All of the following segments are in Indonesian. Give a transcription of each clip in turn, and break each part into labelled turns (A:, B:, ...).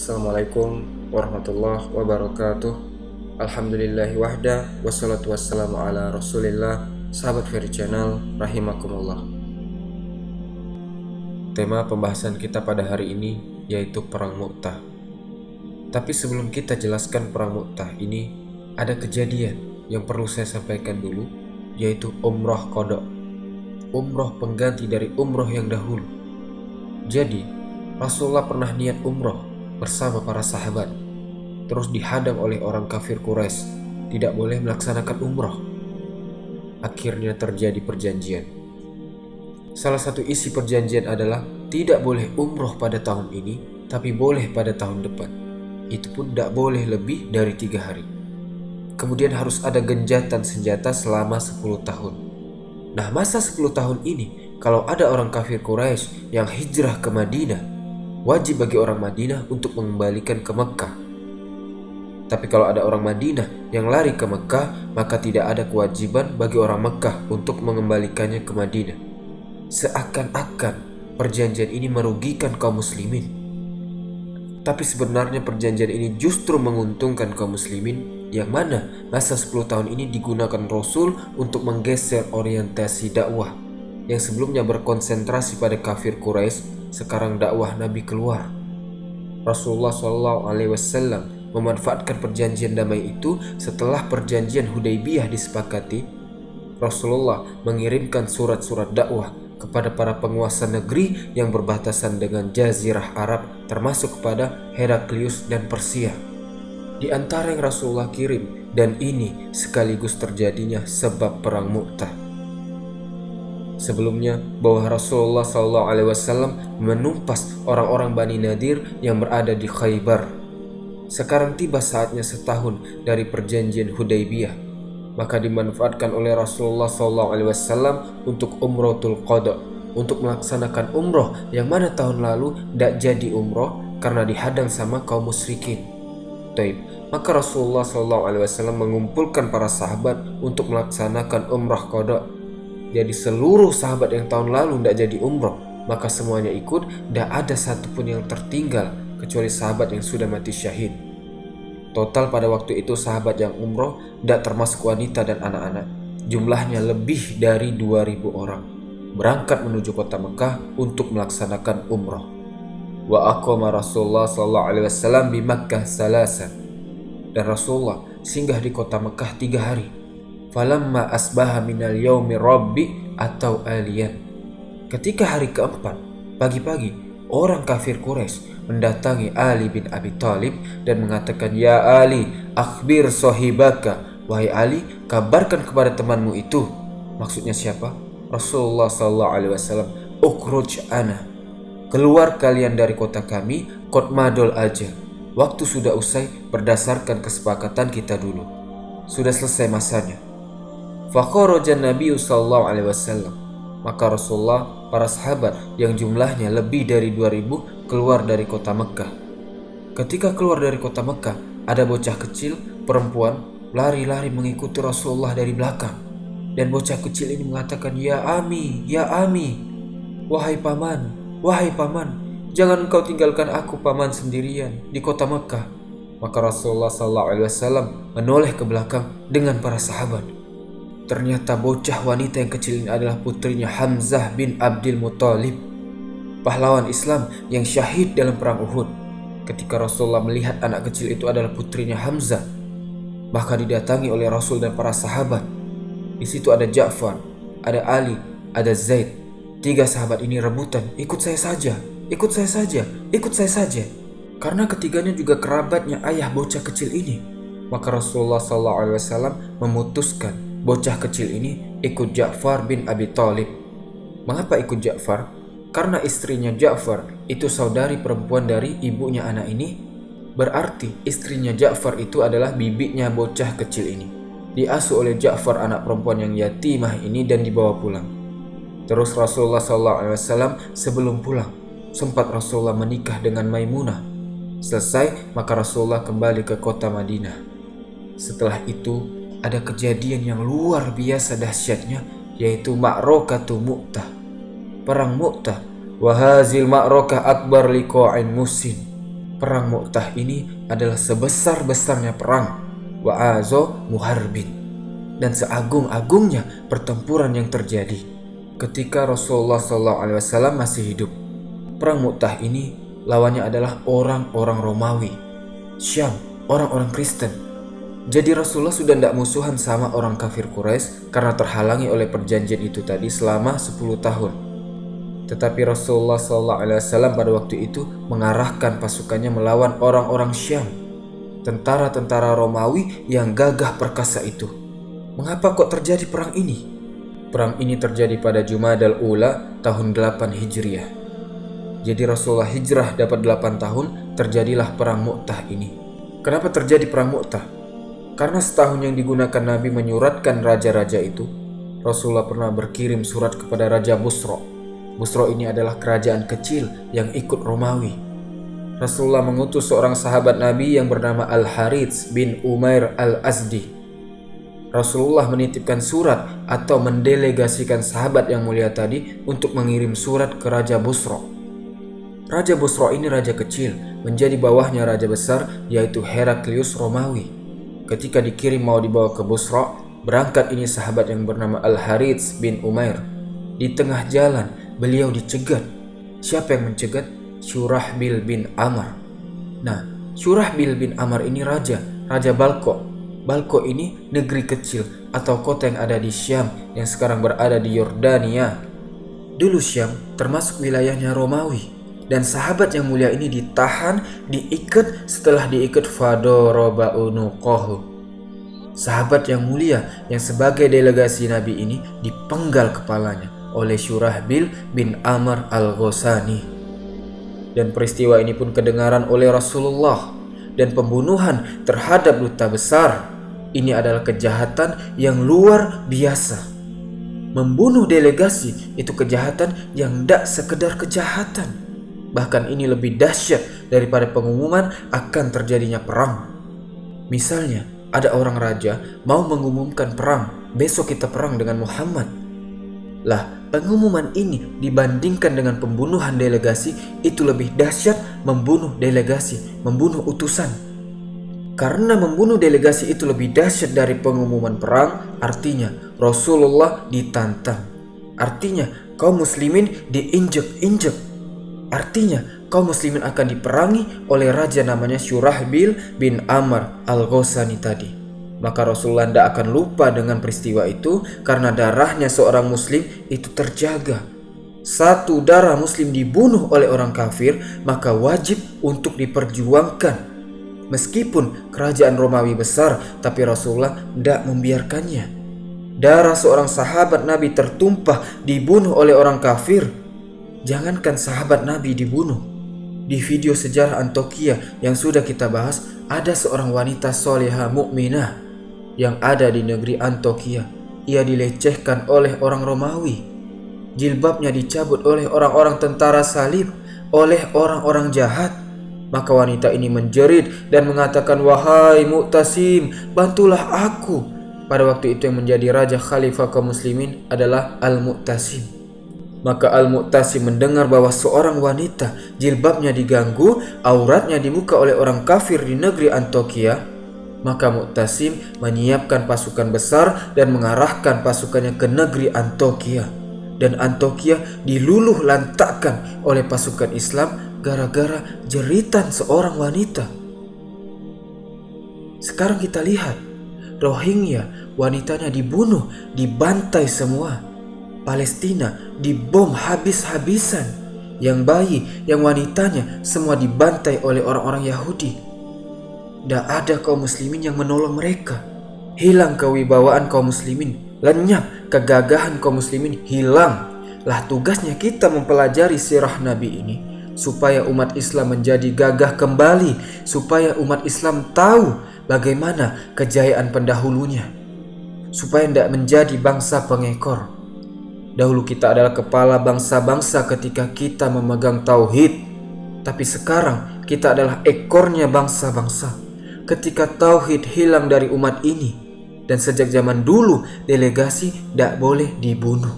A: Assalamualaikum warahmatullahi wabarakatuh. Alhamdulillahi wahda, wassalatu wassalamu ala rasulillah. Sahabat Ferry Channel, rahimakumullah. Tema pembahasan kita pada hari ini yaitu Perang Mu'tah. Tapi sebelum kita jelaskan Perang Mu'tah ini, ada kejadian yang perlu saya sampaikan dulu, yaitu umroh qada. Umroh pengganti dari umroh yang dahulu. Jadi, Rasulullah pernah niat umroh bersama para sahabat, terus dihadang oleh orang kafir Quraisy, tidak boleh melaksanakan umroh. Akhirnya terjadi perjanjian. Salah satu isi perjanjian adalah tidak boleh umroh pada tahun ini, tapi boleh pada tahun depan. Itu pun tidak boleh lebih dari 3 hari. Kemudian harus ada genjatan senjata selama 10 tahun. Nah, masa 10 tahun ini, kalau ada orang kafir Quraisy yang hijrah ke Madinah, wajib bagi orang Madinah untuk mengembalikan ke Mekah. Tapi kalau ada orang Madinah yang lari ke Mekah, maka tidak ada kewajiban bagi orang Mekah untuk mengembalikannya ke Madinah. Seakan-akan perjanjian ini merugikan kaum muslimin. Tapi sebenarnya perjanjian ini justru menguntungkan kaum muslimin, yang mana masa 10 tahun ini digunakan Rasul untuk menggeser orientasi dakwah yang sebelumnya berkonsentrasi pada kafir Quraisy. Sekarang dakwah Nabi keluar. Rasulullah SAW memanfaatkan perjanjian damai itu. Setelah perjanjian Hudaybiyah disepakati, Rasulullah mengirimkan surat-surat dakwah kepada para penguasa negeri yang berbatasan dengan Jazirah Arab, termasuk kepada Heraklius dan Persia. Di antara yang Rasulullah kirim, dan ini sekaligus terjadinya sebab Perang Mu'tah. Sebelumnya, bahwa Rasulullah SAW menumpas orang-orang Bani Nadir yang berada di Khaybar. Sekarang tiba saatnya setahun dari perjanjian Hudaybiyah, maka dimanfaatkan oleh Rasulullah SAW untuk umrohul qada, untuk melaksanakan umroh yang mana tahun lalu tidak jadi umroh karena dihadang sama kaum musyrikin. Maka Rasulullah SAW mengumpulkan para sahabat untuk melaksanakan umroh qada. Jadi seluruh sahabat yang tahun lalu tidak jadi umroh, maka semuanya ikut, tidak ada satupun yang tertinggal kecuali sahabat yang sudah mati syahid. Total pada waktu itu sahabat yang umroh, tidak termasuk wanita dan anak-anak, jumlahnya lebih dari 2.000 orang, berangkat menuju kota Mekah untuk melaksanakan umroh. Wa aqama Rasulullah SAW bi Makkah salasan. Dan Rasulullah singgah di kota Mekah 3 hari. Falamma asbaha minal yaumi rabbi atau aliyan. Ketika hari keempat, pagi-pagi, orang kafir Quraisy mendatangi Ali bin Abi Thalib dan mengatakan, "Ya Ali, akhbir sahibaka." Wahai Ali, kabarkan kepada temanmu itu. Maksudnya siapa? Rasulullah SAW. Ukhruj ana. Keluar kalian dari kota kami, qad madol aja. Waktu sudah usai berdasarkan kesepakatan kita dulu. Sudah selesai masanya. Fakharajan Nabi SAW. Maka Rasulullah, para sahabat yang jumlahnya lebih dari 2.000 keluar dari kota Mekah. Ketika keluar dari kota Mekah, ada bocah kecil, perempuan, lari-lari mengikuti Rasulullah dari belakang. Dan bocah kecil ini mengatakan, "Ya Ami, ya Ami. Wahai paman, jangan engkau tinggalkan aku paman sendirian di kota Mekah." Maka Rasulullah SAW menoleh ke belakang dengan para sahabat. Ternyata bocah wanita yang kecil ini adalah putrinya Hamzah bin Abdul Muthalib, pahlawan Islam yang syahid dalam perang Uhud. Ketika Rasulullah melihat anak kecil itu adalah putrinya Hamzah, maka didatangi oleh Rasul dan para sahabat. Di situ ada Ja'far, ada Ali, ada Zaid. 3 sahabat ini rebutan, ikut saya saja. Karena ketiganya juga kerabatnya ayah bocah kecil ini. Maka Rasulullah SAW memutuskan bocah kecil ini ikut Ja'far bin Abi Thalib. Mengapa ikut Ja'far? Karena istrinya Ja'far itu saudari perempuan dari ibunya anak ini. Berarti istrinya Ja'far itu adalah bibinya bocah kecil ini. Diasuh oleh Ja'far anak perempuan yang yatimah ini dan dibawa pulang. Terus Rasulullah SAW sebelum pulang, sempat Rasulullah menikah dengan Maimunah. Selesai, maka Rasulullah kembali ke kota Madinah. Setelah itu, ada kejadian yang luar biasa dahsyatnya, yaitu Ma'rakatu Mu'tah, Perang Mu'tah. Wahazil ma'rakah akbar liqa'in musin. Perang Mu'tah ini adalah sebesar-besarnya perang wa'azo muharbin dan seagung-agungnya pertempuran yang terjadi ketika Rasulullah SAW masih hidup. Perang Mu'tah ini lawannya adalah orang-orang Romawi, Syam, orang-orang Kristen. Jadi Rasulullah sudah tidak musuhan sama orang kafir Quraisy karena terhalangi oleh perjanjian itu tadi selama 10 tahun. Tetapi Rasulullah SAW pada waktu itu mengarahkan pasukannya melawan orang-orang Syam, tentara-tentara Romawi yang gagah perkasa itu. Mengapa kok terjadi perang ini? Perang ini terjadi pada Jumadal Ula tahun 8 Hijriah. Jadi Rasulullah hijrah dapat 8 tahun, terjadilah perang Mu'tah ini. Kenapa terjadi perang Mu'tah? Karena setahun yang digunakan Nabi menyuratkan raja-raja itu, Rasulullah pernah berkirim surat kepada Raja Busro. Busro ini adalah kerajaan kecil yang ikut Romawi. Rasulullah mengutus seorang sahabat Nabi yang bernama Al-Harits bin Umair Al-Azdi. Rasulullah menitipkan surat atau mendelegasikan sahabat yang mulia tadi untuk mengirim surat ke Raja Busro. Raja Busro ini raja kecil, menjadi bawahnya raja besar yaitu Heraklius Romawi. Ketika dikirim mau dibawa ke Busro, berangkat ini sahabat yang bernama Al-Harits bin Umair. Di tengah jalan, beliau dicegat. Siapa yang mencegat? Syurahbil bin Amr. Nah, Syurahbil bin Amr ini Raja Balko. Balko ini negeri kecil atau kota yang ada di Syam yang sekarang berada di Yordania. Dulu Syam termasuk wilayahnya Romawi. Dan sahabat yang mulia ini ditahan, diikat, setelah diikat fadoroba unuqohu. Sahabat yang mulia yang sebagai delegasi Nabi ini dipenggal kepalanya oleh Syurahbil bin Amr al-Ghasani. Dan peristiwa ini pun kedengaran oleh Rasulullah. Dan pembunuhan terhadap duta besar ini adalah kejahatan yang luar biasa. Membunuh delegasi itu kejahatan yang tidak sekedar kejahatan. Bahkan ini lebih dahsyat daripada pengumuman akan terjadinya perang. Misalnya ada orang raja mau mengumumkan perang, besok kita perang dengan Muhammad. Lah, pengumuman ini dibandingkan dengan pembunuhan delegasi itu lebih dahsyat membunuh delegasi, membunuh utusan. Karena membunuh delegasi itu lebih dahsyat dari pengumuman perang, artinya Rasulullah ditantang. Artinya kaum muslimin diinjek-injek. Artinya kaum muslimin akan diperangi oleh raja namanya Syurahbil bin Amr al-Ghasani tadi. Maka Rasulullah tidak akan lupa dengan peristiwa itu karena darahnya seorang muslim itu terjaga. Satu darah muslim dibunuh oleh orang kafir maka wajib untuk diperjuangkan. Meskipun kerajaan Romawi besar tapi Rasulullah tidak membiarkannya. Darah seorang sahabat Nabi tertumpah dibunuh oleh orang kafir. Jangankan sahabat Nabi dibunuh. Di video sejarah Antokia yang sudah kita bahas, ada seorang wanita solehah mukminah yang ada di negeri Antokia. Ia dilecehkan oleh orang Romawi. Jilbabnya dicabut oleh orang-orang tentara salib, oleh orang-orang jahat. Maka wanita ini menjerit dan mengatakan, "Wahai Mu'tasim, bantulah aku." Pada waktu itu yang menjadi raja khalifah kaum muslimin adalah Al-Mu'tasim. Maka Al-Mu'tasim mendengar bahwa seorang wanita jilbabnya diganggu, auratnya dibuka oleh orang kafir di negeri Antokia. Maka Mu'tasim menyiapkan pasukan besar dan mengarahkan pasukannya ke negeri Antokia. Dan Antokia diluluh lantakkan oleh pasukan Islam gara-gara jeritan seorang wanita. Sekarang kita lihat, Rohingya wanitanya dibunuh, dibantai semua. Palestina dibom habis-habisan. Yang bayi, yang wanitanya semua dibantai oleh orang-orang Yahudi. Tidak ada kaum muslimin yang menolong mereka. Hilang kewibawaan kaum muslimin, lenyap kegagahan kaum muslimin, hilang. Lah tugasnya kita mempelajari sirah Nabi ini supaya umat Islam menjadi gagah kembali, supaya umat Islam tahu bagaimana kejayaan pendahulunya, supaya tidak menjadi bangsa pengekor. Dahulu kita adalah kepala bangsa-bangsa ketika kita memegang tauhid. Tapi sekarang kita adalah ekornya bangsa-bangsa ketika tauhid hilang dari umat ini. Dan sejak zaman dulu delegasi tidak boleh dibunuh.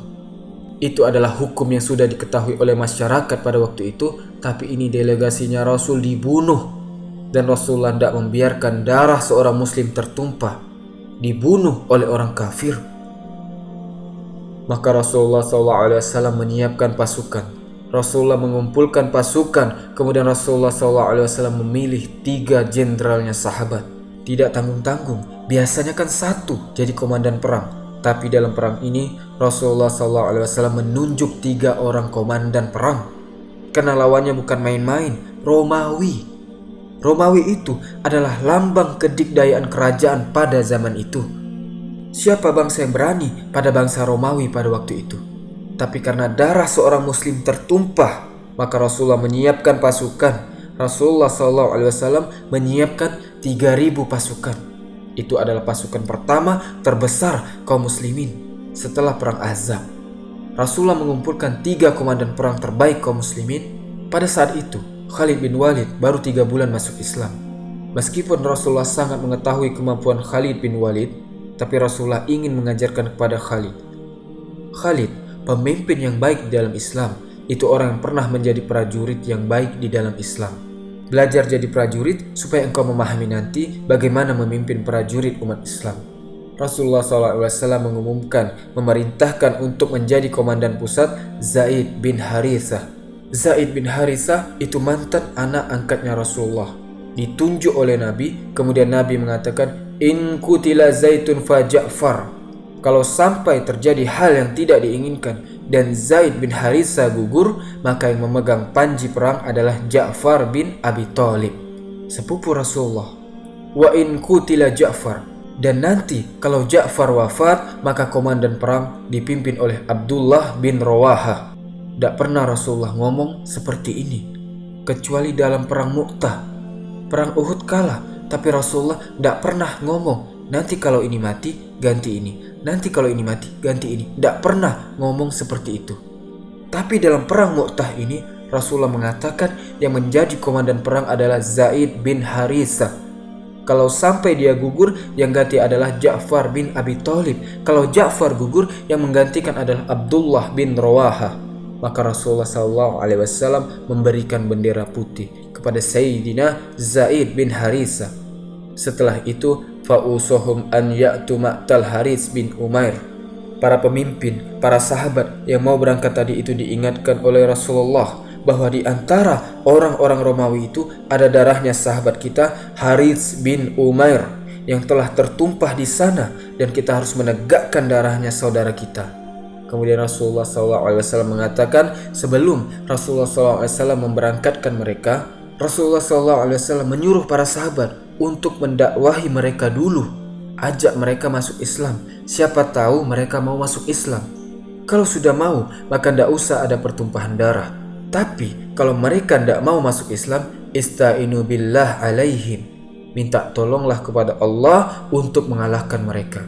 A: Itu adalah hukum yang sudah diketahui oleh masyarakat pada waktu itu, tapi ini delegasinya Rasul dibunuh. Dan Rasulullah tidak membiarkan darah seorang muslim tertumpah, dibunuh oleh orang kafir. Maka Rasulullah SAW menyiapkan pasukan. Rasulullah mengumpulkan pasukan, kemudian Rasulullah SAW memilih 3 jenderalnya sahabat. Tidak tanggung-tanggung, biasanya kan 1 jadi komandan perang. Tapi dalam perang ini Rasulullah SAW menunjuk 3 orang komandan perang. Karena lawannya bukan main-main, Romawi. Romawi itu adalah lambang kedikdayaan kerajaan pada zaman itu. Siapa bangsa yang berani pada bangsa Romawi pada waktu itu? Tapi karena darah seorang muslim tertumpah, maka Rasulullah menyiapkan pasukan. Rasulullah SAW menyiapkan 3.000 pasukan. Itu adalah pasukan pertama terbesar kaum muslimin setelah perang Ahzab. Rasulullah mengumpulkan 3 komandan perang terbaik kaum muslimin. Pada saat itu Khalid bin Walid baru 3 bulan masuk Islam. Meskipun Rasulullah sangat mengetahui kemampuan Khalid bin Walid, tapi Rasulullah ingin mengajarkan kepada Khalid, pemimpin yang baik di dalam Islam itu orang yang pernah menjadi prajurit yang baik di dalam Islam. Belajar jadi prajurit supaya engkau memahami nanti bagaimana memimpin prajurit umat Islam. Rasulullah SAW mengumumkan, memerintahkan untuk menjadi komandan pusat Zaid bin Harithah. Zaid bin Harithah itu mantan anak angkatnya Rasulullah. Ditunjuk oleh Nabi, kemudian Nabi mengatakan, In kutila Zaitun fa Ja'far. Kalau sampai terjadi hal yang tidak diinginkan dan Zaid bin Harithah gugur, maka yang memegang panji perang adalah Ja'far bin Abi Thalib, sepupu Rasulullah. Wa in kutila Ja'far. Dan nanti kalau Ja'far wafat, maka komandan perang dipimpin oleh Abdullah bin Rawaha. Tidak pernah Rasulullah ngomong seperti ini, kecuali dalam perang Mu'tah. Perang Uhud kalah, tapi Rasulullah tidak pernah ngomong, nanti kalau ini mati, ganti ini. Nanti kalau ini mati, ganti ini. Tidak pernah ngomong seperti itu. Tapi dalam perang Mu'tah ini, Rasulullah mengatakan yang menjadi komandan perang adalah Zaid bin Harithah. Kalau sampai dia gugur, yang ganti adalah Ja'far bin Abi Thalib. Kalau Ja'far gugur, yang menggantikan adalah Abdullah bin Rawaha. Maka Rasulullah SAW memberikan bendera putih kepada Sayyidina Zaid bin Harithah. Setelah itu, fa'usohum an ya'tu ma'tal Harits bin Umair. Para pemimpin, para sahabat yang mau berangkat tadi itu diingatkan oleh Rasulullah bahwa di antara orang-orang Romawi itu ada darahnya sahabat kita Harits bin Umair yang telah tertumpah di sana, dan kita harus menegakkan darahnya saudara kita. Kemudian Rasulullah SAW mengatakan, sebelum Rasulullah SAW memberangkatkan mereka, Rasulullah SAW menyuruh para sahabat untuk mendakwahi mereka dulu. Ajak mereka masuk Islam. Siapa tahu mereka mau masuk Islam. Kalau sudah mau, maka tidak usah ada pertumpahan darah. Tapi kalau mereka tidak mau masuk Islam, ista'inu billah alaihim. Minta tolonglah kepada Allah untuk mengalahkan mereka.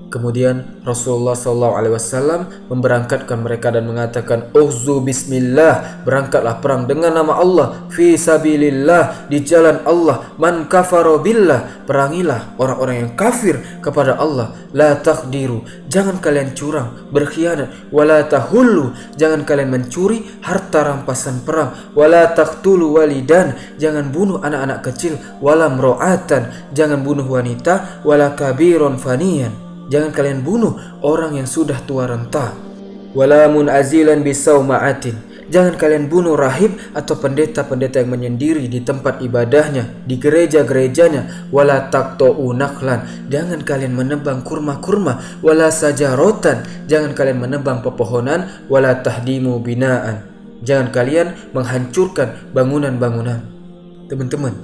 A: Kemudian Rasulullah SAW memberangkatkan mereka dan mengatakan, Uhzu bismillah, berangkatlah perang dengan nama Allah, fi sabilillah, di jalan Allah, man kafaro billah, perangilah orang-orang yang kafir kepada Allah, la taqdiru, jangan kalian curang, berkhianat, wala tahullu, jangan kalian mencuri harta rampasan perang, wala taqtulu walidan, jangan bunuh anak-anak kecil, wala mro'atan, jangan bunuh wanita, wala kabiron faniyan, jangan kalian bunuh orang yang sudah tua renta. Wala munazilan bisauma'atin, jangan kalian bunuh rahib atau pendeta-pendeta yang menyendiri di tempat ibadahnya, di gereja-gerejanya. Wala taqta'u naklan, jangan kalian menebang kurma-kurma. Wala sajarotan, jangan kalian menebang pepohonan. Wala tahdimu binaan, jangan kalian menghancurkan bangunan-bangunan. Teman-teman,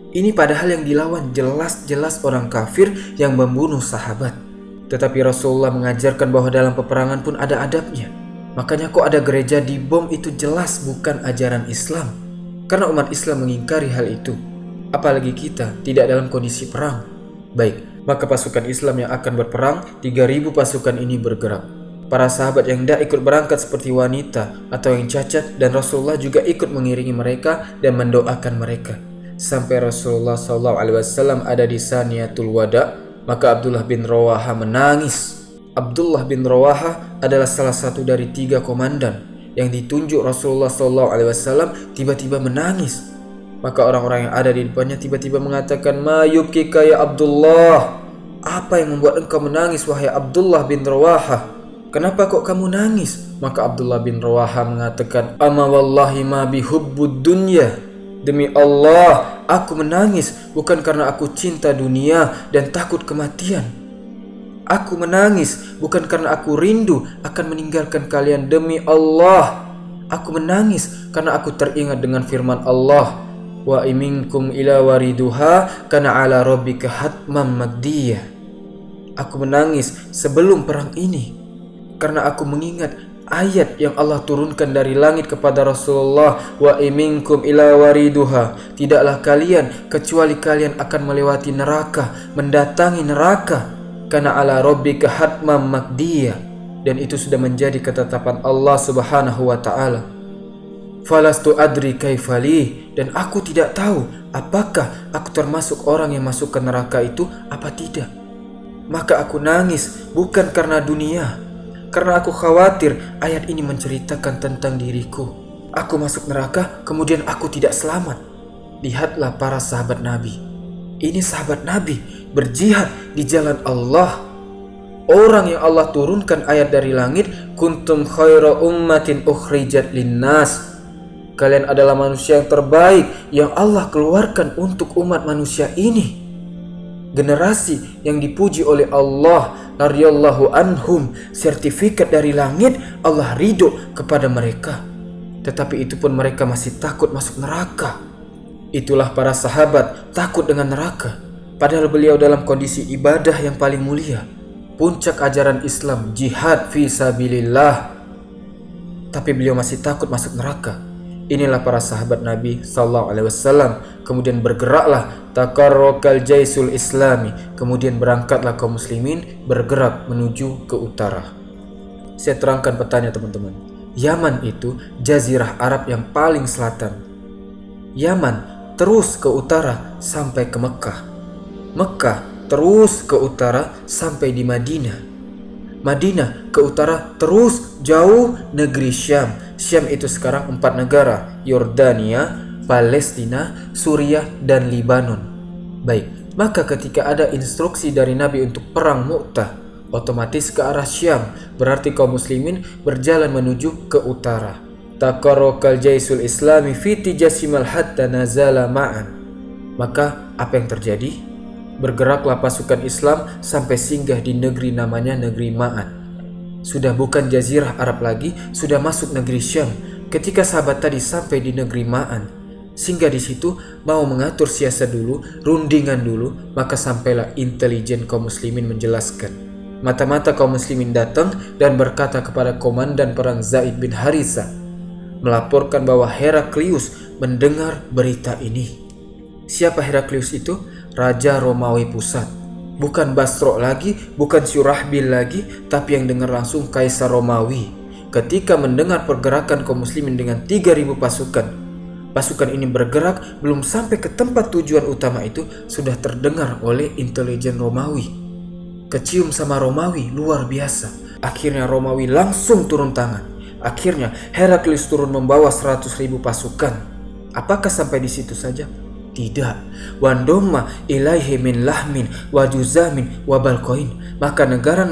A: ini padahal yang dilawan jelas-jelas orang kafir yang membunuh sahabat. Tetapi Rasulullah mengajarkan bahwa dalam peperangan pun ada adabnya. Makanya kok ada gereja dibom, itu jelas bukan ajaran Islam. Karena umat Islam mengingkari hal itu. Apalagi kita tidak dalam kondisi perang. Baik, maka pasukan Islam yang akan berperang, 3.000 pasukan ini bergerak. Para sahabat yang tidak ikut berangkat seperti wanita atau yang cacat, dan Rasulullah juga ikut mengiringi mereka dan mendoakan mereka. Sampai Rasulullah SAW ada di Saniyatul Wada', maka Abdullah bin Rawaha menangis. Abdullah bin Rawaha adalah salah satu dari 3 komandan yang ditunjuk Rasulullah SAW, tiba-tiba menangis. Maka orang-orang yang ada di depannya tiba-tiba mengatakan, "Ma yubkika ya Abdullah? Apa yang membuat engkau menangis wahai Abdullah bin Rawaha? Kenapa kok kamu nangis?" Maka Abdullah bin Rawaha mengatakan, "Ama wallahi ma bihubbud dunya." Demi Allah, aku menangis bukan karena aku cinta dunia dan takut kematian. Aku menangis bukan karena aku rindu akan meninggalkan kalian. Demi Allah, aku menangis karena aku teringat dengan firman Allah, "Wa iminkum ila wariduha kana ala rabbika hatmam maqdiyah." Aku menangis sebelum perang ini karena aku mengingat ayat yang Allah turunkan dari langit kepada Rasulullah, "Wa iminkum ila wariduha." Tidaklah kalian kecuali kalian akan melewati neraka, mendatangi neraka. Kana ala rabbika hatmam maqdiyah, dan itu sudah menjadi ketetapan Allah Subhanahu wa taala. Falastu adri kaifali, dan aku tidak tahu apakah aku termasuk orang yang masuk ke neraka itu apa tidak. Maka aku nangis bukan karena dunia, karena aku khawatir ayat ini menceritakan tentang diriku. Aku masuk neraka, kemudian aku tidak selamat. Lihatlah para sahabat Nabi. Ini sahabat Nabi berjihad di jalan Allah. Orang yang Allah turunkan ayat dari langit, "Kuntum khaira ummatin ukhrijat linnas." Kalian adalah manusia yang terbaik yang Allah keluarkan untuk umat manusia ini. Generasi yang dipuji oleh Allah, radhiyallahu anhum, sertifikat dari langit, Allah ridho kepada mereka. Tetapi itu pun mereka masih takut masuk neraka. Itulah para sahabat takut dengan neraka, padahal beliau dalam kondisi ibadah yang paling mulia, puncak ajaran Islam, jihad fi sabilillah. Tapi beliau masih takut masuk neraka. Inilah para sahabat Nabi SAW. Kemudian bergeraklah takarrokal jaisul islami. Kemudian berangkatlah kaum muslimin bergerak menuju ke utara. Saya terangkan petanya teman-teman. Yaman itu jazirah Arab yang paling selatan. Yaman terus ke utara sampai ke Mekah. Mekah terus ke utara sampai di Madinah. Madinah ke utara terus jauh negeri Syam. Syam itu sekarang 4 negara, Yordania, Palestina, Suriah, dan Libanon. Baik, maka ketika ada instruksi dari Nabi untuk perang Mu'tah, otomatis ke arah Syam, berarti kaum muslimin berjalan menuju ke utara. Takarrokal jaisul islami fiti jasimal hatta nazala ma'an. Maka apa yang terjadi? Bergeraklah pasukan Islam sampai singgah di negeri namanya negeri Ma'an. Sudah bukan jazirah Arab lagi, sudah masuk negeri Syam. Ketika sahabat tadi sampai di negeri Ma'an, singgah di situ mau mengatur siasat dulu, rundingan dulu, maka sampailah intelijen kaum muslimin menjelaskan. Mata-mata kaum muslimin datang dan berkata kepada komandan perang Zaid bin Harithah, melaporkan bahwa Heraklius mendengar berita ini. Siapa Heraklius itu? Raja Romawi pusat. Bukan Basro lagi, bukan Syurahbil lagi, tapi yang dengar langsung Kaisar Romawi. Ketika mendengar pergerakan kaum muslimin dengan 3.000 pasukan, pasukan ini bergerak belum sampai ke tempat tujuan utama itu sudah terdengar oleh intelijen Romawi. Kecium sama Romawi luar biasa. Akhirnya Romawi langsung turun tangan. Akhirnya Heraklius turun membawa 100.000 pasukan. Apakah sampai di situ saja? Tidak. Wandoma ilaihi min lahmin wa juzamin wa balqain. Maka negara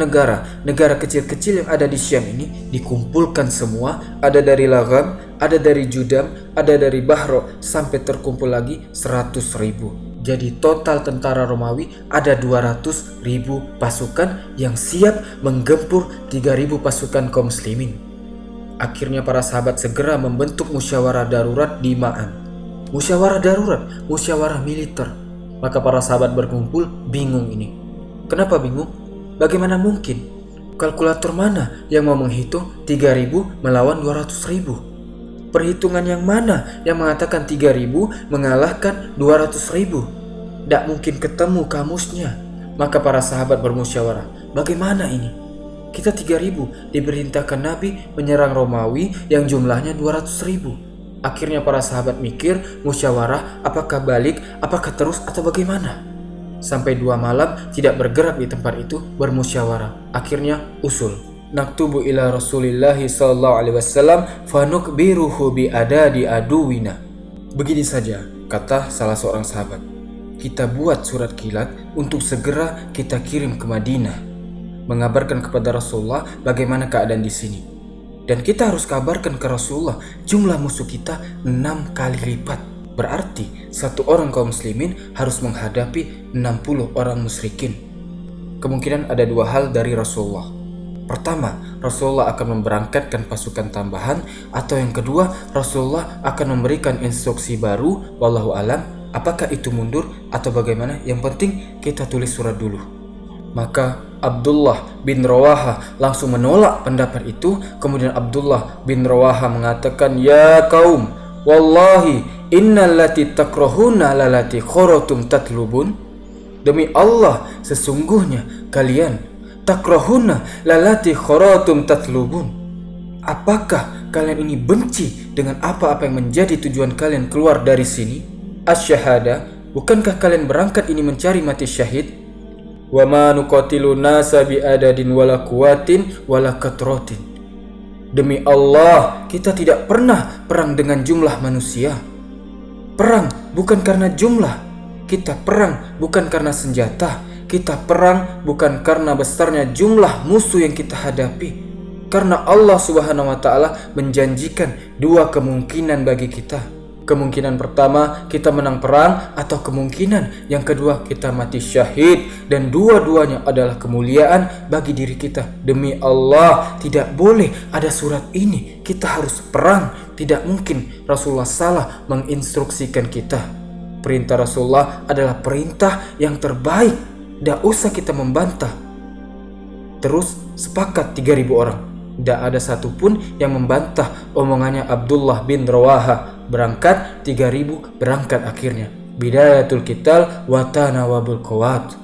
A: kecil-kecil yang ada di Syam ini dikumpulkan semua, ada dari Lagam, ada dari Judam, ada dari Bahro, sampai terkumpul lagi 100.000. Jadi total tentara Romawi ada 200.000 pasukan yang siap menggempur 3.000 pasukan kaum muslimin. Akhirnya para sahabat segera membentuk musyawarah darurat di Ma'an. Musyawarah darurat, musyawarah militer. Maka para sahabat berkumpul, bingung ini. Kenapa bingung? Bagaimana mungkin? Kalkulator mana yang mau menghitung 3.000 melawan 200.000? Perhitungan yang mana yang mengatakan 3.000 mengalahkan 200.000? Tidak mungkin ketemu kamusnya. Maka para sahabat bermusyawarah, bagaimana ini? Kita 3.000 diperintahkan Nabi menyerang Romawi yang jumlahnya 200.000. Akhirnya para sahabat mikir, musyawarah, apakah balik, apakah terus, atau bagaimana? Sampai 2 malam tidak bergerak di tempat itu, bermusyawarah. Akhirnya usul. Naktubu ila Rasulillahi sallallahu alaihi wasallam fanukbiruhu bi adadi aduwina. Begini saja, kata salah seorang sahabat. Kita buat surat kilat untuk segera kita kirim ke Madinah, mengabarkan kepada Rasulullah bagaimana keadaan di sini. Dan kita harus kabarkan ke Rasulullah jumlah musuh kita 6 kali lipat. Berarti satu orang kaum muslimin harus menghadapi 60 orang musyrikin. Kemungkinan ada 2 hal dari Rasulullah. Pertama, Rasulullah akan memberangkatkan pasukan tambahan, atau yang kedua, Rasulullah akan memberikan instruksi baru, wallahu alam, apakah itu mundur atau bagaimana, yang penting kita tulis surat dulu. Maka Abdullah bin Rawaha langsung menolak pendapat itu. Kemudian Abdullah bin Rawaha mengatakan, "Ya kaum, wallahi innallati takrahuna lalati kharatum tatlubun." Demi Allah, sesungguhnya kalian takrahuna lalati kharatum tatlubun. Apakah kalian ini benci dengan apa-apa yang menjadi tujuan kalian keluar dari sini? Asyhada, bukankah kalian berangkat ini mencari mati syahid? Wa ma nuqatilu nasa bi adadin wala quwwatin wala katratin. Demi Allah, kita tidak pernah perang dengan jumlah manusia. Perang bukan karena jumlah. Kita perang bukan karena senjata. Kita perang bukan karena besarnya jumlah musuh yang kita hadapi. Karena Allah Subhanahu wa taala menjanjikan 2 kemungkinan bagi kita. Kemungkinan pertama, kita menang perang, atau kemungkinan yang kedua, kita mati syahid. Dan dua-duanya adalah kemuliaan bagi diri kita. Demi Allah, tidak boleh ada surat ini, kita harus perang. Tidak mungkin Rasulullah salah menginstruksikan kita. Perintah Rasulullah adalah perintah yang terbaik. Tidak usah kita membantah. Terus sepakat 3.000 orang. Tidak ada satupun yang membantah omongannya Abdullah bin Rawaha. Berangkat 3.000, berangkat akhirnya. Bidayatul qital wa tanawabul quwat.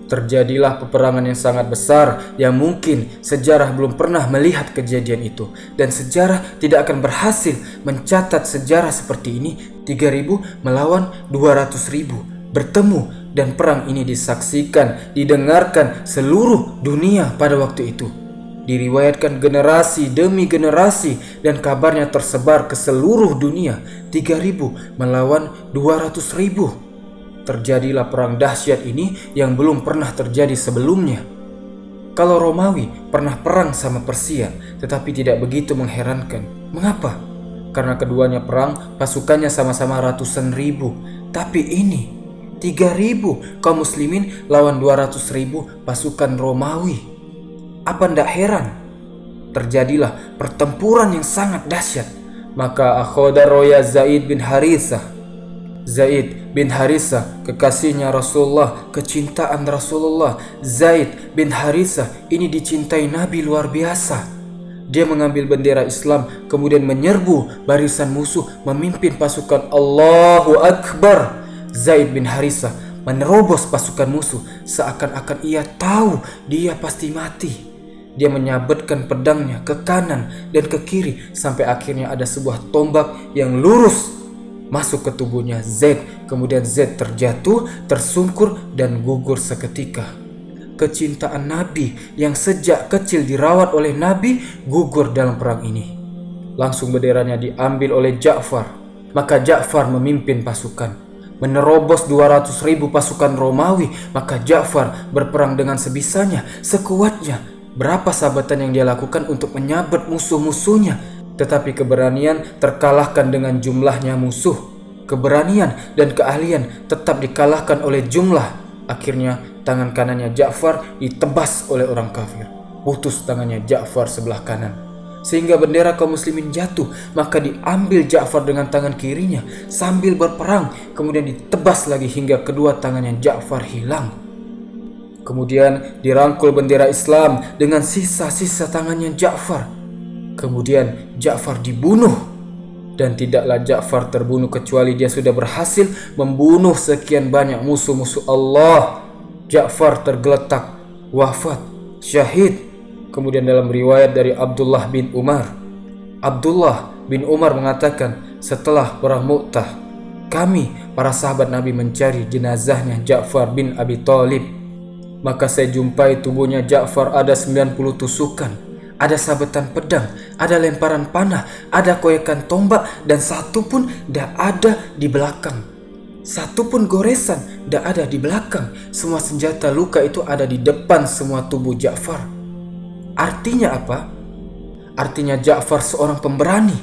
A: Terjadilah peperangan yang sangat besar yang mungkin sejarah belum pernah melihat kejadian itu, dan sejarah tidak akan berhasil mencatat sejarah seperti ini. 3.000 melawan 200.000 bertemu, dan perang ini disaksikan, didengarkan seluruh dunia pada waktu itu. Diriwayatkan generasi demi generasi dan kabarnya tersebar ke seluruh dunia. 3.000 melawan 200.000. Terjadilah perang dahsyat ini yang belum pernah terjadi sebelumnya. Kalau Romawi pernah perang sama Persia, tetapi tidak begitu mengherankan. Mengapa? Karena keduanya perang, pasukannya sama-sama ratusan ribu. Tapi ini 3.000 kaum muslimin lawan 200.000 pasukan Romawi. Apa ndak heran? Terjadilah pertempuran yang sangat dahsyat. Maka akhoda roya Zaid bin Harithah. Zaid bin Harithah, kekasihnya Rasulullah, kecintaan Rasulullah. Zaid bin Harithah ini dicintai Nabi luar biasa. Dia mengambil bendera Islam, kemudian menyerbu barisan musuh, memimpin pasukan. Allahu Akbar. Zaid bin Harithah menerobos pasukan musuh, seakan-akan ia tahu dia pasti mati. Dia menyabetkan pedangnya ke kanan dan ke kiri, sampai akhirnya ada sebuah tombak yang lurus masuk ke tubuhnya Zaid. Kemudian Zaid terjatuh, tersungkur dan gugur seketika. Kecintaan Nabi yang sejak kecil dirawat oleh Nabi gugur dalam perang ini. Langsung benderanya diambil oleh Ja'far. Maka Ja'far memimpin pasukan, menerobos 200.000 pasukan Romawi. Maka Ja'far berperang dengan sebisanya, sekuatnya. Berapa sahabatan yang dia lakukan untuk menyabet musuh-musuhnya, tetapi keberanian terkalahkan dengan jumlahnya musuh. Keberanian dan keahlian tetap dikalahkan oleh jumlah. Akhirnya tangan kanannya Ja'far ditebas oleh orang kafir. Putus tangannya Ja'far sebelah kanan, sehingga bendera kaum muslimin jatuh. Maka diambil Ja'far dengan tangan kirinya sambil berperang, kemudian ditebas lagi hingga kedua tangannya Ja'far hilang. Kemudian dirangkul bendera Islam dengan sisa-sisa tangannya Ja'far. Kemudian Ja'far dibunuh. Dan tidaklah Ja'far terbunuh kecuali dia sudah berhasil membunuh sekian banyak musuh-musuh Allah. Ja'far tergeletak, wafat, syahid. Kemudian dalam riwayat dari Abdullah bin Umar, Abdullah bin Umar mengatakan, setelah perang Mu'tah, Kami, para sahabat Nabi, mencari jenazahnya Ja'far bin Abi Thalib. Maka saya jumpai tubuhnya Ja'far ada 90 tusukan, ada sabetan pedang, ada lemparan panah, ada koyakan tombak, dan satu pun tidak ada di belakang. Satu pun goresan tidak ada di belakang. Semua senjata luka itu ada di depan semua tubuh Ja'far. Artinya apa? Artinya Ja'far seorang pemberani,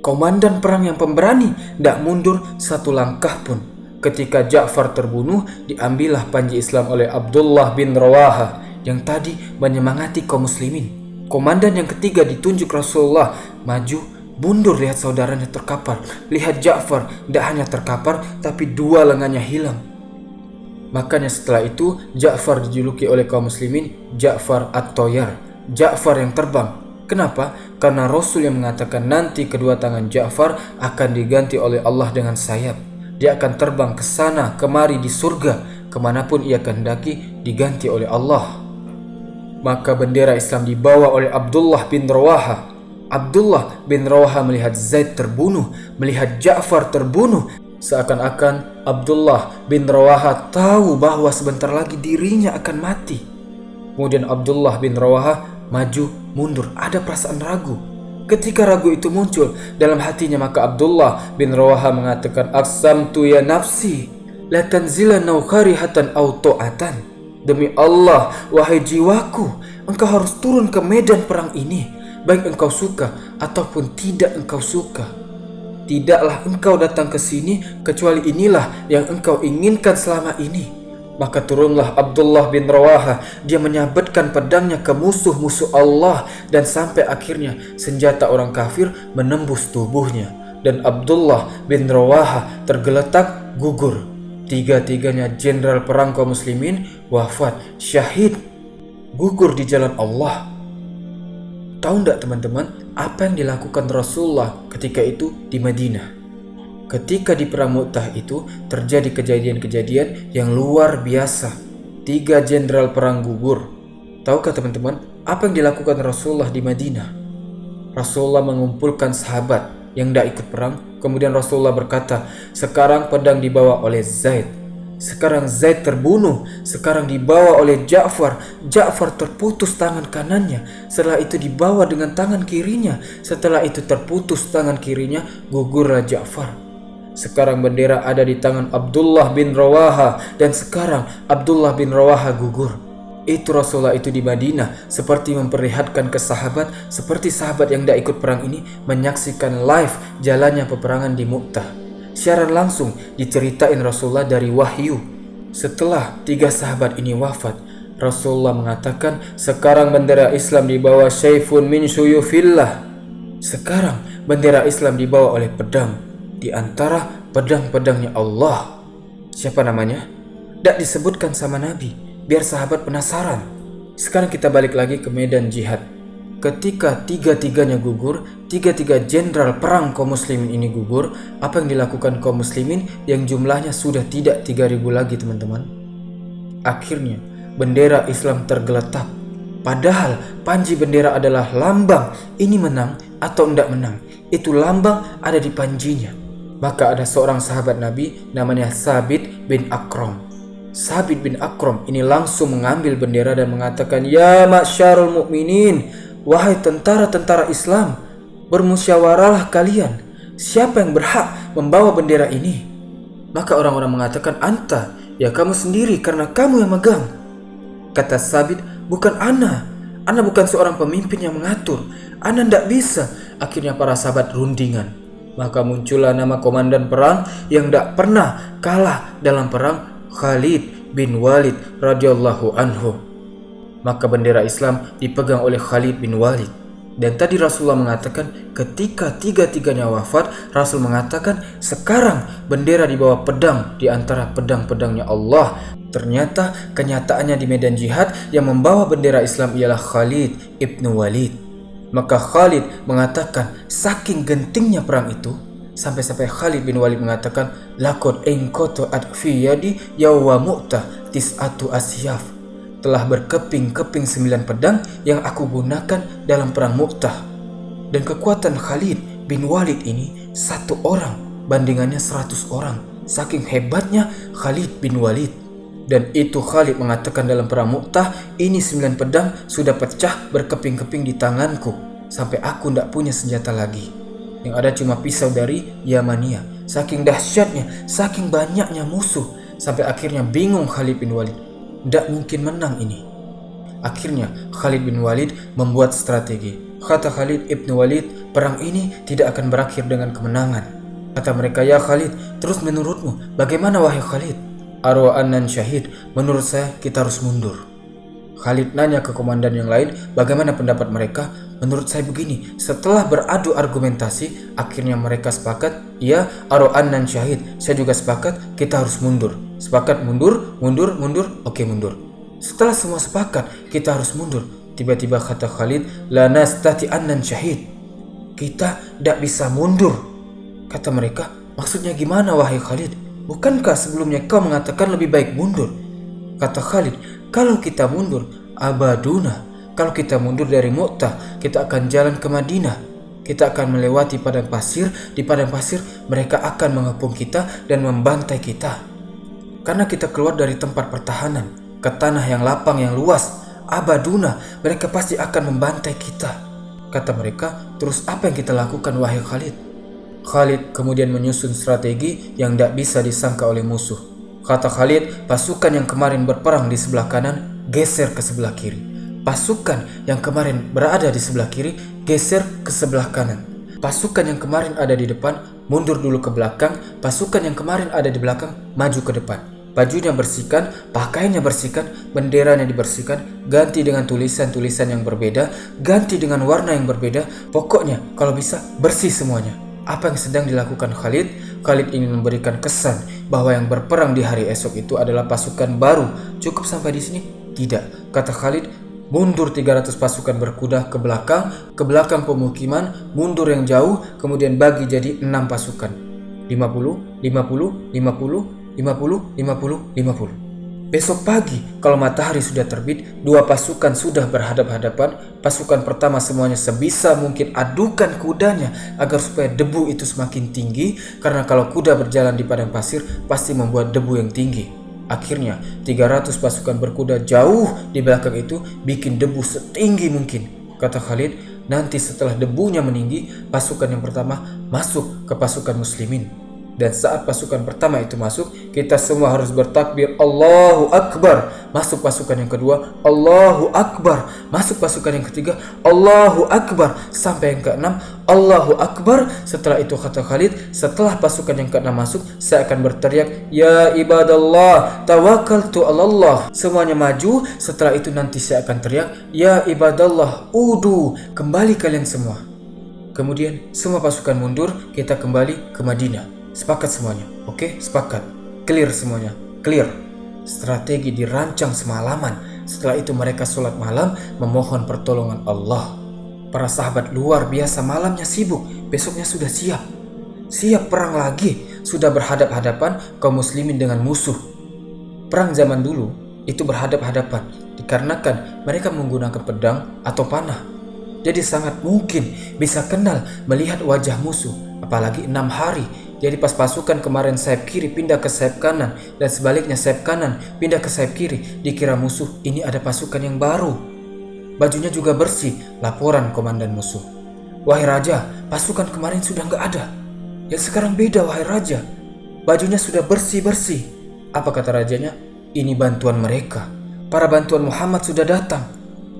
A: komandan perang yang pemberani, tidak mundur satu langkah pun. Ketika Ja'far terbunuh, diambillah panji Islam oleh Abdullah bin Rawaha yang tadi menyemangati kaum muslimin. Komandan yang ketiga ditunjuk Rasulullah, maju, mundur, lihat saudaranya terkapar. Lihat Ja'far, tidak hanya terkapar, tapi dua lengannya hilang. Makanya setelah itu Ja'far dijuluki oleh kaum muslimin Ja'far At-Toyar, Ja'far yang terbang. Kenapa? Karena Rasul yang mengatakan nanti kedua tangan Ja'far akan diganti oleh Allah dengan sayap. Dia akan terbang ke sana kemari di surga, kemanapun ia kehendaki diganti oleh Allah. Maka bendera Islam dibawa oleh Abdullah bin Rawaha. Abdullah bin Rawaha melihat Zaid terbunuh, melihat Ja'far terbunuh. Seakan-akan Abdullah bin Rawaha tahu bahwa sebentar lagi dirinya akan mati. Kemudian Abdullah bin Rawaha maju mundur, ada perasaan ragu. Ketika ragu itu muncul dalam hatinya, maka Abdullah bin Rawaha mengatakan, aqsamtu ya nafsi la tanzilanna karihatan aw ta'atan. Demi Allah, wahai jiwaku, engkau harus turun ke medan perang ini, baik engkau suka ataupun tidak engkau suka. Tidaklah engkau datang ke sini kecuali inilah yang engkau inginkan selama ini. Maka turunlah Abdullah bin Rawaha. Dia menyabetkan pedangnya ke musuh-musuh Allah, dan sampai akhirnya senjata orang kafir menembus tubuhnya, dan Abdullah bin Rawaha tergeletak gugur. Tiga-tiganya jenderal perang kaum muslimin wafat, syahid, gugur di jalan Allah. Tahu tidak teman-teman apa yang dilakukan Rasulullah ketika itu di Madinah? Ketika di perang Mu'tah itu terjadi kejadian-kejadian yang luar biasa. 3 jenderal perang gugur. Tahukah teman-teman apa yang dilakukan Rasulullah di Madinah? Rasulullah mengumpulkan sahabat yang tidak ikut perang. Kemudian Rasulullah berkata, sekarang pedang dibawa oleh Zaid. Sekarang Zaid terbunuh. Sekarang dibawa oleh Ja'far. Ja'far terputus tangan kanannya. Setelah itu dibawa dengan tangan kirinya. Setelah itu terputus tangan kirinya, gugurlah Ja'far. Sekarang bendera ada di tangan Abdullah bin Rawaha, dan sekarang Abdullah bin Rawaha gugur. Itu Rasulullah itu di Madinah, seperti memperlihatkan ke sahabat, seperti sahabat yang tidak ikut perang ini menyaksikan live jalannya peperangan di Mu'tah. Siaran langsung diceritain Rasulullah dari wahyu. Setelah 3 sahabat ini wafat, Rasulullah mengatakan, sekarang bendera Islam dibawa Syaifun min syuyufillah. Sekarang bendera Islam dibawa oleh pedang di antara pedang-pedangnya Allah. Siapa namanya? Tidak disebutkan sama Nabi, biar sahabat penasaran. Sekarang kita balik lagi ke medan jihad. Ketika 3-tiganya gugur, 3 jenderal perang kaum muslimin ini gugur, apa yang dilakukan kaum muslimin yang jumlahnya sudah tidak 3.000 lagi teman-teman? Akhirnya bendera Islam tergeletak. Padahal panji bendera adalah lambang ini menang atau tidak menang. Itu lambang ada di panjinya. Maka ada seorang sahabat Nabi namanya Sabit bin Akram. Sabit bin Akram ini langsung mengambil bendera dan mengatakan, ya ma'syarul mu'minin, wahai tentara-tentara Islam, bermusyawarahlah kalian, siapa yang berhak membawa bendera ini? Maka orang-orang mengatakan, anta, ya kamu sendiri karena kamu yang megang. Kata Sabit, bukan ana bukan seorang pemimpin yang mengatur, ana tidak bisa. Akhirnya para sahabat rundingan. Maka muncullah nama komandan perang yang tidak pernah kalah dalam perang, Khalid bin Walid radhiyallahu anhu. Maka bendera Islam dipegang oleh Khalid bin Walid. Dan tadi Rasulullah mengatakan ketika 3-tiganya wafat, Rasul mengatakan sekarang bendera dibawa pedang di antara pedang-pedangnya Allah. Ternyata kenyataannya di medan jihad yang membawa bendera Islam ialah Khalid ibn Walid. Maka Khalid mengatakan saking gentingnya perang itu, sampai-sampai Khalid bin Walid mengatakan, laqad inqata fi yadi yawma Mu'tah tis'atu asyaf. Telah berkeping-keping 9 pedang yang aku gunakan dalam perang Mu'tah. Dan kekuatan Khalid bin Walid ini 1 orang bandingannya 100 orang. Saking hebatnya Khalid bin Walid. Dan itu Khalid mengatakan dalam perang Mu'tah, ini 9 pedang sudah pecah berkeping-keping di tanganku, sampai aku tidak punya senjata lagi. Yang ada cuma pisau dari Yamania. Saking dahsyatnya, saking banyaknya musuh, sampai akhirnya bingung Khalid bin Walid. Tidak mungkin menang ini. Akhirnya Khalid bin Walid membuat strategi. Kata Khalid ibn Walid, perang ini tidak akan berakhir dengan kemenangan. Kata mereka, ya Khalid, terus menurutmu bagaimana wahai Khalid? Arwa annan syahid, menurut saya kita harus mundur. Khalid nanya ke komandan yang lain bagaimana pendapat mereka. Menurut saya begini, setelah beradu argumentasi, akhirnya mereka sepakat, ya arwa annan syahid, saya juga sepakat kita harus mundur. Sepakat mundur, oke mundur. Setelah semua sepakat kita harus mundur, tiba-tiba kata Khalid, la nastati annan syahid, kita tidak bisa mundur. Kata mereka, maksudnya gimana wahai Khalid? Bukankah sebelumnya kau mengatakan lebih baik mundur? Kata Khalid, kalau kita mundur, abaduna. Kalau kita mundur dari Mu'tah, kita akan jalan ke Madinah. Kita akan melewati padang pasir. Di padang pasir, mereka akan mengepung kita dan membantai kita. Karena kita keluar dari tempat pertahanan ke tanah yang lapang yang luas. Abaduna, mereka pasti akan membantai kita. Kata mereka, terus apa yang kita lakukan wahai Khalid? Khalid kemudian menyusun strategi yang tidak bisa disangka oleh musuh. Kata Khalid, pasukan yang kemarin berperang di sebelah kanan geser ke sebelah kiri. Pasukan yang kemarin berada di sebelah kiri geser ke sebelah kanan. Pasukan yang kemarin ada di depan mundur dulu ke belakang. Pasukan yang kemarin ada di belakang maju ke depan. Bajunya bersihkan, pakaiannya bersihkan, benderanya dibersihkan, ganti dengan tulisan-tulisan yang berbeda, ganti dengan warna yang berbeda. Pokoknya kalau bisa bersih semuanya. Apa yang sedang dilakukan Khalid? Khalid ingin memberikan kesan bahwa yang berperang di hari esok itu adalah pasukan baru. Cukup sampai di sini? Tidak. Kata Khalid, mundur 300 pasukan berkuda ke belakang pemukiman, mundur yang jauh, kemudian bagi jadi 6 pasukan. 50, 50, 50, 50, 50, 50. Besok pagi, kalau matahari sudah terbit, 2 pasukan sudah berhadap-hadapan. Pasukan pertama semuanya sebisa mungkin adukan kudanya agar supaya debu itu semakin tinggi, karena kalau kuda berjalan di padang pasir pasti membuat debu yang tinggi. Akhirnya 300 pasukan berkuda jauh di belakang itu bikin debu setinggi mungkin. Kata Khalid, nanti setelah debunya meninggi, pasukan yang pertama masuk ke pasukan muslimin. Dan saat pasukan pertama itu masuk, kita semua harus bertakbir Allahu Akbar. Masuk pasukan yang kedua, Allahu Akbar. Masuk pasukan yang ketiga, Allahu Akbar. Sampai yang keenam, Allahu Akbar. Setelah itu kata Khalid, setelah pasukan yang keenam masuk, saya akan berteriak, ya ibadallah, tawakkaltu alallah. Semuanya maju. Setelah itu nanti saya akan teriak, ya ibadallah, udu. Kembali kalian semua. Kemudian semua pasukan mundur, kita kembali ke Madinah. Sepakat semuanya, oke? Sepakat. Clear semuanya, clear. Strategi dirancang semalaman. Setelah itu mereka sholat malam memohon pertolongan Allah. Para sahabat luar biasa malamnya sibuk, besoknya sudah siap. Siap perang lagi, sudah berhadap-hadapan kaum muslimin dengan musuh. Perang zaman dulu itu berhadap-hadapan dikarenakan mereka menggunakan pedang atau panah. Jadi sangat mungkin bisa kenal melihat wajah musuh, apalagi 6 hari. Jadi pas pasukan kemarin sayap kiri pindah ke sayap kanan dan sebaliknya sayap kanan pindah ke sayap kiri, dikira musuh ini ada pasukan yang baru. Bajunya juga bersih, laporan komandan musuh. Wahai raja, pasukan kemarin sudah nggak ada. Yang sekarang beda wahai raja. Bajunya sudah bersih-bersih. Apa kata rajanya? Ini bantuan mereka. Para bantuan Muhammad sudah datang.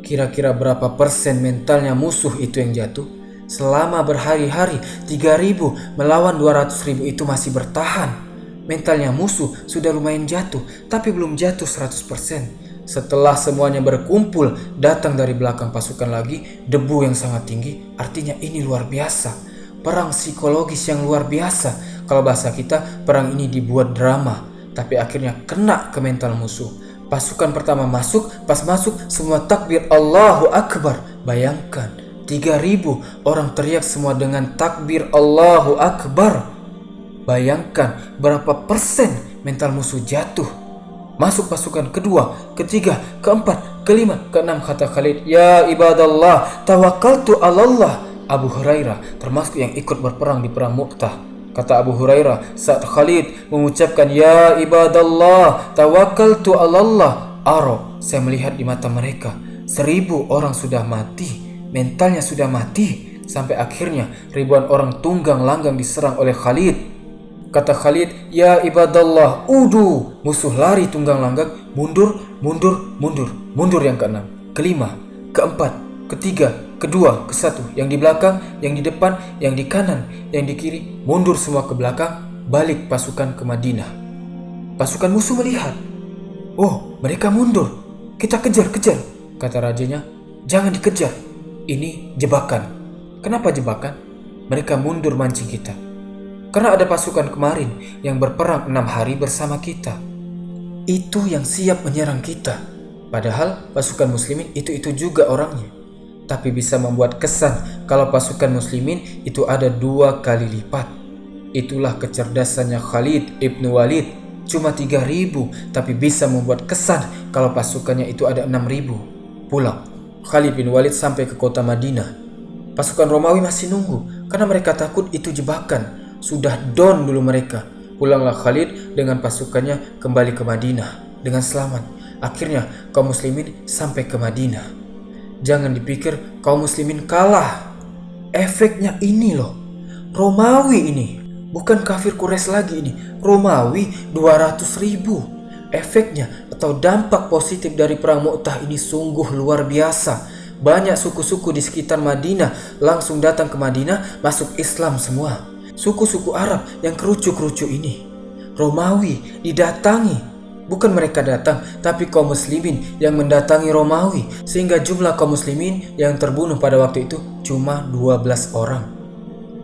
A: Kira-kira berapa persen mentalnya musuh itu yang jatuh? Selama berhari-hari 3.000 melawan 200.000 itu masih bertahan. Mentalnya musuh sudah lumayan jatuh, tapi belum jatuh 100%. Setelah semuanya berkumpul datang dari belakang pasukan lagi, debu yang sangat tinggi. Artinya ini luar biasa. Perang psikologis yang luar biasa. Kalau bahasa kita, perang ini dibuat drama, tapi akhirnya kena ke mental musuh. Pasukan pertama masuk, pas masuk semua takbir Allahu Akbar. Bayangkan 3.000 orang teriak semua dengan takbir Allahu Akbar. Bayangkan berapa persen mental musuh jatuh. Masuk pasukan kedua, ketiga, keempat, kelima, keenam kata Khalid, ya ibadallah, tawakkaltu alallah. Abu Hurairah termasuk yang ikut berperang di perang Mu'tah. Kata Abu Hurairah saat Khalid mengucapkan ya ibadallah tawakkaltu 'alallah, saya melihat di mata mereka 1000 orang sudah mati, mentalnya sudah mati, sampai akhirnya ribuan orang tunggang langgang diserang oleh Khalid. Kata Khalid, ya ibadallah udu, musuh lari tunggang langgang, mundur, mundur, mundur, mundur yang keenam, kelima, keempat, ketiga, kedua, kesatu, yang di belakang, yang di depan, yang di kanan, yang di kiri, mundur semua ke belakang, balik pasukan ke Madinah. Pasukan musuh melihat, oh mereka mundur, kita kejar-kejar. Kata rajanya, jangan dikejar, ini jebakan. Kenapa jebakan? Mereka mundur mancing kita. Karena ada pasukan kemarin yang berperang 6 hari bersama kita. Itu yang siap menyerang kita. Padahal pasukan muslimin itu juga orangnya. Tapi bisa membuat kesan kalau pasukan muslimin itu ada 2 kali lipat. Itulah kecerdasannya Khalid ibn Walid. Cuma 3.000 tapi bisa membuat kesan kalau pasukannya itu ada 6.000. Pulang, Khalid bin Walid sampai ke kota Madinah. Pasukan Romawi masih nunggu karena mereka takut itu jebakan. Sudah down dulu mereka. Pulanglah Khalid dengan pasukannya kembali ke Madinah dengan selamat. Akhirnya kaum muslimin sampai ke Madinah. Jangan dipikir kaum muslimin kalah. Efeknya ini loh. Romawi ini. Bukan kafir Quraisy lagi ini. Romawi 200.000. Efeknya atau dampak positif dari perang Mu'tah ini sungguh luar biasa. Banyak suku-suku di sekitar Madinah langsung datang ke Madinah, masuk Islam semua. Suku-suku Arab yang kerucu-kerucu ini. Romawi didatangi. Bukan mereka datang, tapi kaum muslimin yang mendatangi Romawi. Sehingga jumlah kaum muslimin yang terbunuh pada waktu itu cuma 12 orang.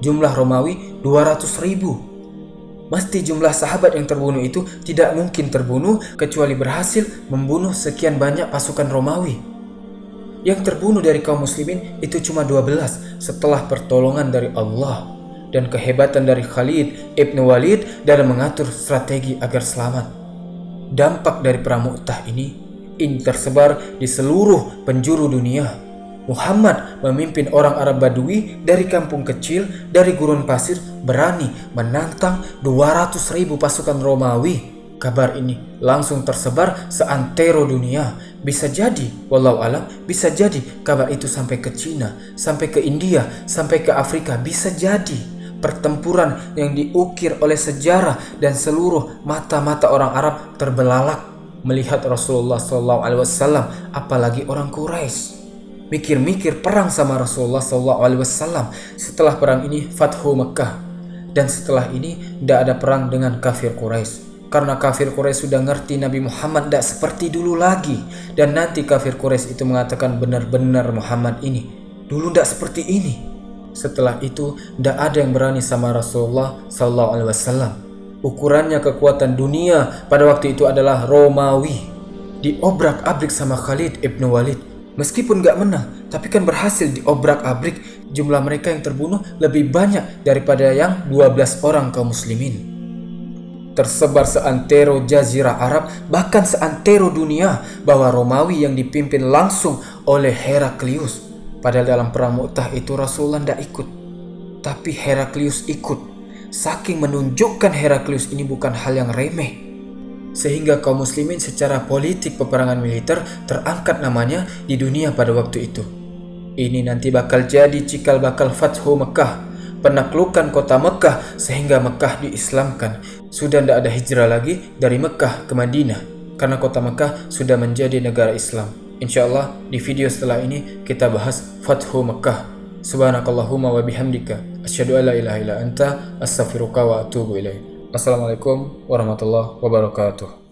A: Jumlah Romawi 200.000. Mesti jumlah sahabat yang terbunuh itu tidak mungkin terbunuh kecuali berhasil membunuh sekian banyak pasukan Romawi. Yang terbunuh dari kaum muslimin itu cuma 12 setelah pertolongan dari Allah dan kehebatan dari Khalid ibn Walid dalam mengatur strategi agar selamat. Dampak dari perang Mu'tah ini tersebar di seluruh penjuru dunia. Muhammad memimpin orang Arab Badui dari kampung kecil, dari gurun pasir, berani menantang 200.000 pasukan Romawi. Kabar ini langsung tersebar seantero dunia. Bisa jadi, wallahu alam, bisa jadi kabar itu sampai ke Cina, sampai ke India, sampai ke Afrika, bisa jadi. Pertempuran yang diukir oleh sejarah dan seluruh mata-mata orang Arab terbelalak melihat Rasulullah SAW, apalagi orang Quraisy. Mikir-mikir perang sama Rasulullah SAW. Setelah perang ini Fathu Mekah, dan setelah ini tidak ada perang dengan kafir Quraisy. Karena kafir Quraisy sudah ngerti Nabi Muhammad tidak seperti dulu lagi. Dan nanti kafir Quraisy itu mengatakan benar-benar Muhammad ini dulu tidak seperti ini. Setelah itu tidak ada yang berani sama Rasulullah SAW. Ukurannya kekuatan dunia pada waktu itu adalah Romawi. Diobrak-abrik sama Khalid ibn Walid. Meskipun gak menang, tapi kan berhasil diobrak-abrik. Jumlah mereka yang terbunuh lebih banyak daripada yang 12 orang kaum muslimin. Tersebar seantero jazirah Arab, bahkan seantero dunia, bahwa Romawi yang dipimpin langsung oleh Heraklius. Padahal dalam perang Mu'tah itu Rasulullah tidak ikut, tapi Heraklius ikut. Saking menunjukkan Heraklius ini bukan hal yang remeh, sehingga kaum muslimin secara politik peperangan militer terangkat namanya di dunia pada waktu itu. Ini nanti bakal jadi cikal bakal Fathu Mekah, penaklukan kota Mekah sehingga Mekah diislamkan. Sudah tidak ada hijrah lagi dari Mekah ke Madinah karena kota Mekah sudah menjadi negara Islam. Insyaallah di video setelah ini kita bahas Fathu Mekah. Subhanakallahumma wa bihamdika asyhadu an la ilaha illa anta astaghfiruka wa atubu ilaik. Assalamualaikum warahmatullahi wabarakatuh.